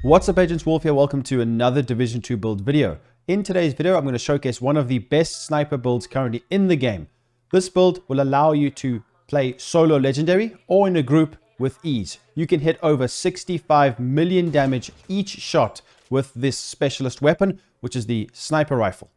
What's up, Agents Wolf here. Welcome to another Division 2 build video. In today's video, I'm going to showcase one of the best sniper builds currently in the game. This build will allow you to play solo legendary or in a group with ease. You can hit over 65 million damage each shot with this specialist weapon, which is the sniper rifle.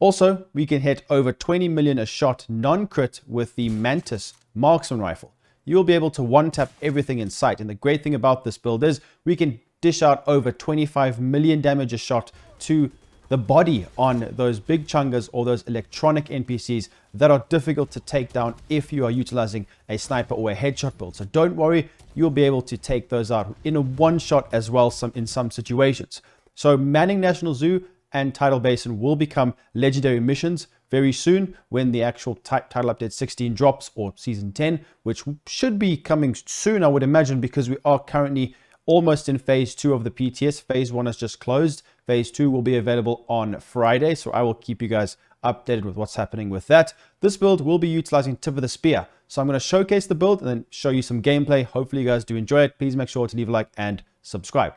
Also, we can hit over 20 million a shot non-crit with the Mantis marksman rifle. You'll be able to one-tap everything in sight. And the great thing about this build is we can dish out over 25 million damage a shot to the body on those big chungas or those electronic NPCs that are difficult to take down if you are utilizing a sniper or a headshot build. So don't worry, you'll be able to take those out in a one shot as well in some situations. So Manning National Zoo and Tidal Basin will become legendary missions very soon when the actual title update 16 drops, or season 10, which should be coming soon, I would imagine, because we are currently almost in phase 2 of the PTS. Phase 1 has just closed. Phase 2 will be available on Friday, so I will keep you guys updated with what's happening with that. This build will be utilizing Tip of the Spear. So I'm going to showcase the build and then show you some gameplay. Hopefully you guys do enjoy it. Please make sure to leave a like and subscribe.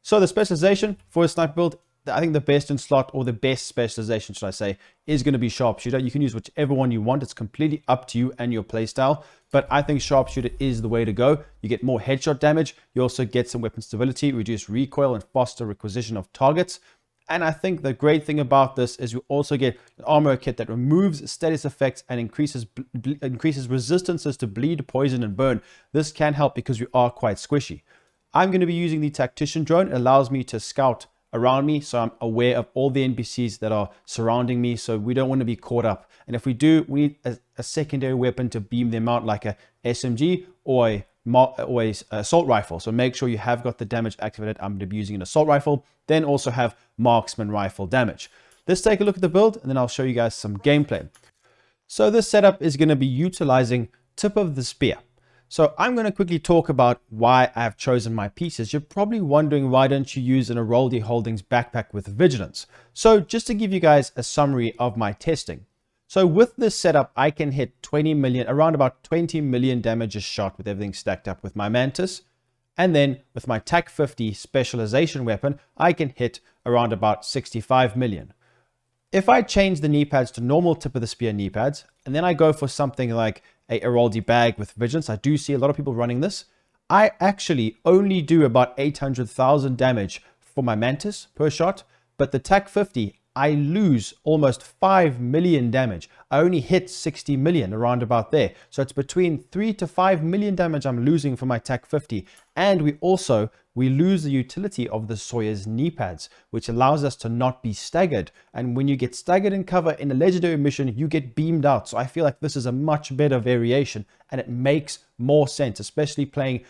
So the specialization for a sniper build, I think the best in slot, or the best specialization, should I say, is going to be sharpshooter. You can use whichever one you want. It's completely up to you and your playstyle. But I think sharpshooter is the way to go. You get more headshot damage. You also get some weapon stability, reduced recoil, and faster requisition of targets. And I think the great thing about this is you also get an armor kit that removes status effects and increases resistances to bleed, poison, and burn. This can help because you are quite squishy. I'm going to be using the tactician drone. It allows me to scout around me, so I'm aware of all the NPCs that are surrounding me, so we don't want to be caught up. And if we do, we need a secondary weapon to beam them out, like a SMG or a assault rifle. So make sure you have got the damage activated. I'm going to be using an assault rifle, then also have marksman rifle damage. Let's take a look at the build, and then I'll show you guys some gameplay. So this setup is going to be utilizing Tip of the Spear. So I'm going to quickly talk about why I've chosen my pieces. You're probably wondering, why don't you use an Aroldi Holdings backpack with Vigilance? So just to give you guys a summary of my testing. So with this setup, I can hit 20 million, around about 20 million damage a shot with everything stacked up with my Mantis. And then with my TAC 50 specialization weapon, I can hit around about 65 million. If I change the knee pads to normal Tip of the Spear knee pads, and then I go for something like a Aroldi bag with Vigilance, I do see a lot of people running this. I actually only do about 800,000 damage for my Mantis per shot, but the TAC 50, I lose almost 5 million damage. I only hit 60 million, around about there. So it's between 3 to 5 million damage I'm losing for my TAC 50. And we lose the utility of the Sawyer's knee pads, which allows us to not be staggered. And when you get staggered in cover in a legendary mission, you get beamed out. So I feel like this is a much better variation, and it makes more sense, especially playing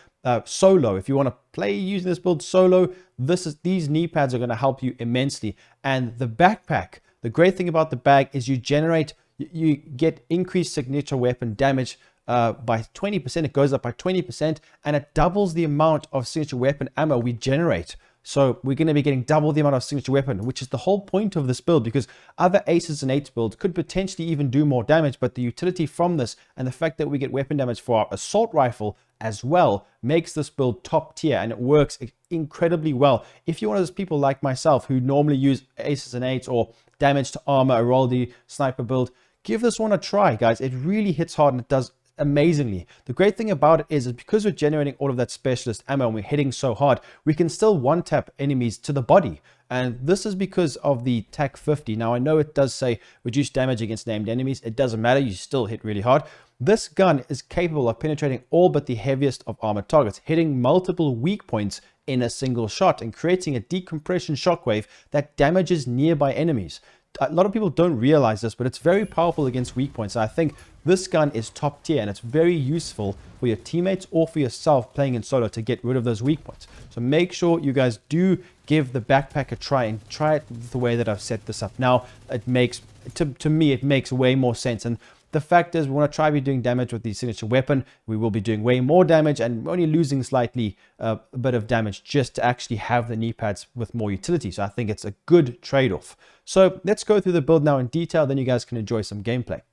solo. If you want to play using this build solo, these knee pads are going to help you immensely. And the backpack, the great thing about the bag is you get increased signature weapon damage by 20%. It goes up by 20%, and it doubles the amount of signature weapon ammo we generate. So we're going to be getting double the amount of signature weapon, which is the whole point of this build, because other aces and eights builds could potentially even do more damage, but the utility from this and the fact that we get weapon damage for our assault rifle as well makes this build top tier, and it works incredibly well. If you're one of those people like myself who normally use aces and eights or damage to armor, Aroldi sniper build, give this one a try, guys. It really hits hard and it does amazingly. The great thing about it is because we're generating all of that specialist ammo and we're hitting so hard, we can still one-tap enemies to the body. And this is because of the TAC 50. Now, I know it does say reduce damage against named enemies. It doesn't matter. You still hit really hard. This gun is capable of penetrating all but the heaviest of armored targets, hitting multiple weak points in a single shot and creating a decompression shockwave that damages nearby enemies. A lot of people don't realize this, but it's very powerful against weak points. I think this gun is top tier, and it's very useful for your teammates or for yourself playing in solo to get rid of those weak points. So make sure you guys do give the backpack a try, and try it the way that I've set this up. Now, it makes, to me, it makes way more sense. And the fact is, we want to try be doing damage with the signature weapon. We will be doing way more damage, and we're only losing slightly a bit of damage just to actually have the knee pads with more utility. So I think it's a good trade-off. So let's go through the build now in detail, then you guys can enjoy some gameplay.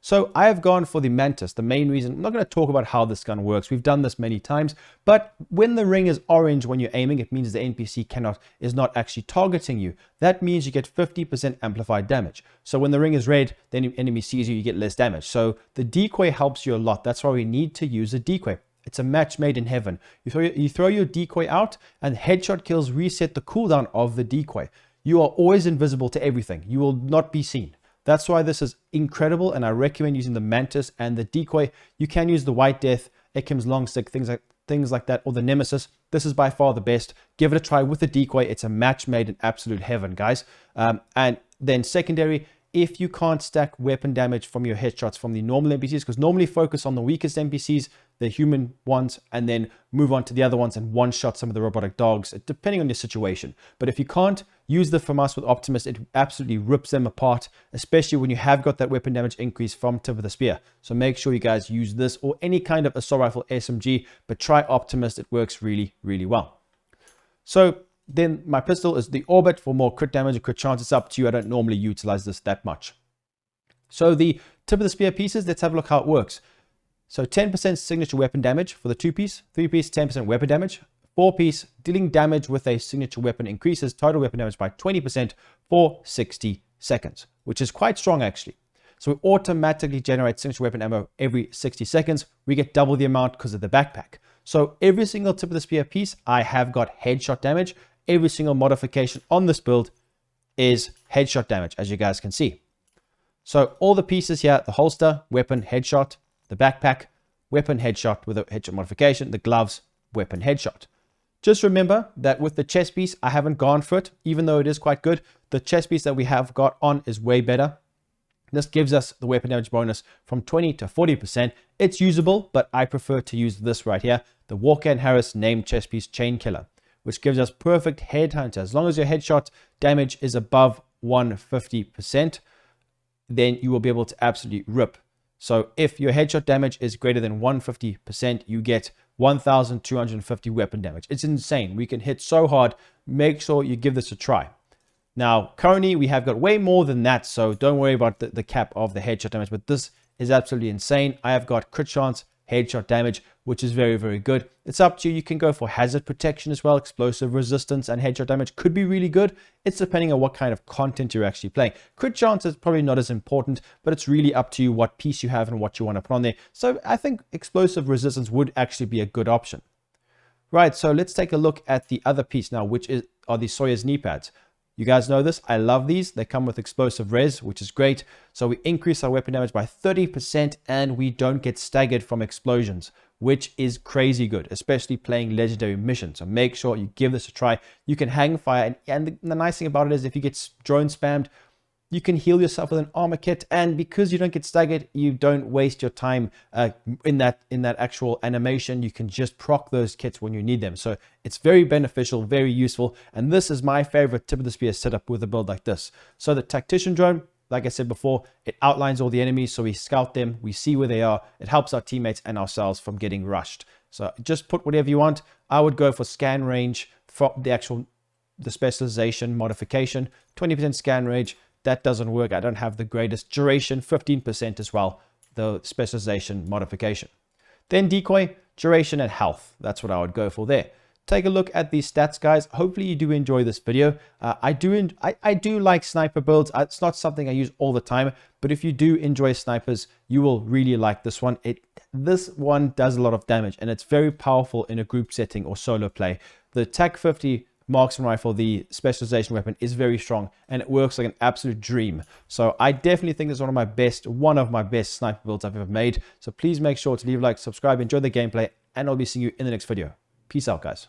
So I have gone for the Mantis. The main reason, I'm not going to talk about how this gun works. We've done this many times, but when the ring is orange when you're aiming, it means the NPC is not actually targeting you. That means you get 50% amplified damage. So when the ring is red, then the enemy sees you, you get less damage. So the decoy helps you a lot. That's why we need to use a decoy. It's a match made in heaven. You throw your decoy out, and headshot kills reset the cooldown of the decoy. You are always invisible to everything. You will not be seen. That's why this is incredible, and I recommend using the Mantis and the decoy. You can use the White Death, Ekim's long stick, things like that, or the Nemesis. This is by far the best. Give it a try with the decoy. It's a match made in absolute heaven, guys. And then secondary, if you can't stack weapon damage from your headshots from the normal NPCs, because normally focus on the weakest NPCs, the human ones, and then move on to the other ones and one-shot some of the robotic dogs, depending on your situation. But if you can't, use the FAMAS with Optimus. It absolutely rips them apart, especially when you have got that weapon damage increase from tip of the spear. So make sure you guys use this or any kind of assault rifle SMG, but try Optimus. It works really, really well. So then my pistol is the Orbit for more crit damage and crit chance. It's up to you. I don't normally utilize this that much. So the tip of the spear pieces, let's have a look how it works. So 10% signature weapon damage for the 2-piece, 3-piece, 10% weapon damage, 4-piece, dealing damage with a signature weapon increases total weapon damage by 20% for 60 seconds, which is quite strong actually. So we automatically generate signature weapon ammo every 60 seconds. We get double the amount because of the backpack. So every single tip of the spear piece, I have got headshot damage. Every single modification on this build is headshot damage, as you guys can see. So all the pieces here, the holster, weapon, headshot, the backpack, weapon, headshot with a headshot modification, the gloves, weapon, headshot. Just remember that with the chest piece, I haven't gone for it, even though it is quite good. The chest piece that we have got on is way better. This gives us the weapon damage bonus from 20 to 40%. It's usable, but I prefer to use this right here, the Walker and Harris named chest piece chain killer, which gives us perfect headhunter. As long as your headshot damage is above 150%, then you will be able to absolutely rip. So if your headshot damage is greater than 150%, you get 1,250 weapon damage. It's insane. We can hit so hard. Make sure you give this a try. Now, currently we have got way more than that, so don't worry about the cap of the headshot damage, but this is absolutely insane. I have got crit chance, headshot damage, which is very, very good. It's up to you. You can go for hazard protection as well. Explosive resistance and headshot damage could be really good. It's depending on what kind of content you're actually playing. Crit chance is probably not as important, but it's really up to you what piece you have and what you want to put on there. So I think explosive resistance would actually be a good option. Right, so let's take a look at the other piece now, which are the Sawyer's knee pads. You guys know this. I love these. They come with explosive res, which is great. So we increase our weapon damage by 30% and we don't get staggered from explosions, which is crazy good, especially playing legendary missions. So make sure you give this a try. You can hang fire. And the nice thing about it is if you get drone spammed, you can heal yourself with an armor kit, and because you don't get staggered, you don't waste your time in that actual animation. You can just proc those kits when you need them. So it's very beneficial, very useful, and this is my favorite tip of the spear setup with a build like this. So the tactician drone, like I said before, it outlines all the enemies, so we scout them, we see where they are. It helps our teammates and ourselves from getting rushed. So just put whatever you want. I would go for scan range from the specialization modification, 20% scan range. That doesn't work. I don't have the greatest duration, 15% as well, the specialization modification. Then decoy, duration, and health. That's what I would go for there. Take a look at these stats, guys. Hopefully you do enjoy this video. I do like sniper builds. It's not something I use all the time, but if you do enjoy snipers, you will really like this one. This one does a lot of damage, and it's very powerful in a group setting or solo play. The TAC 50 marksman rifle, the specialization weapon, is very strong and it works like an absolute dream. So I definitely think it's one of my best sniper builds I've ever made. So please make sure to leave a like, subscribe, enjoy the gameplay, and I'll be seeing you in the next video. Peace out, guys.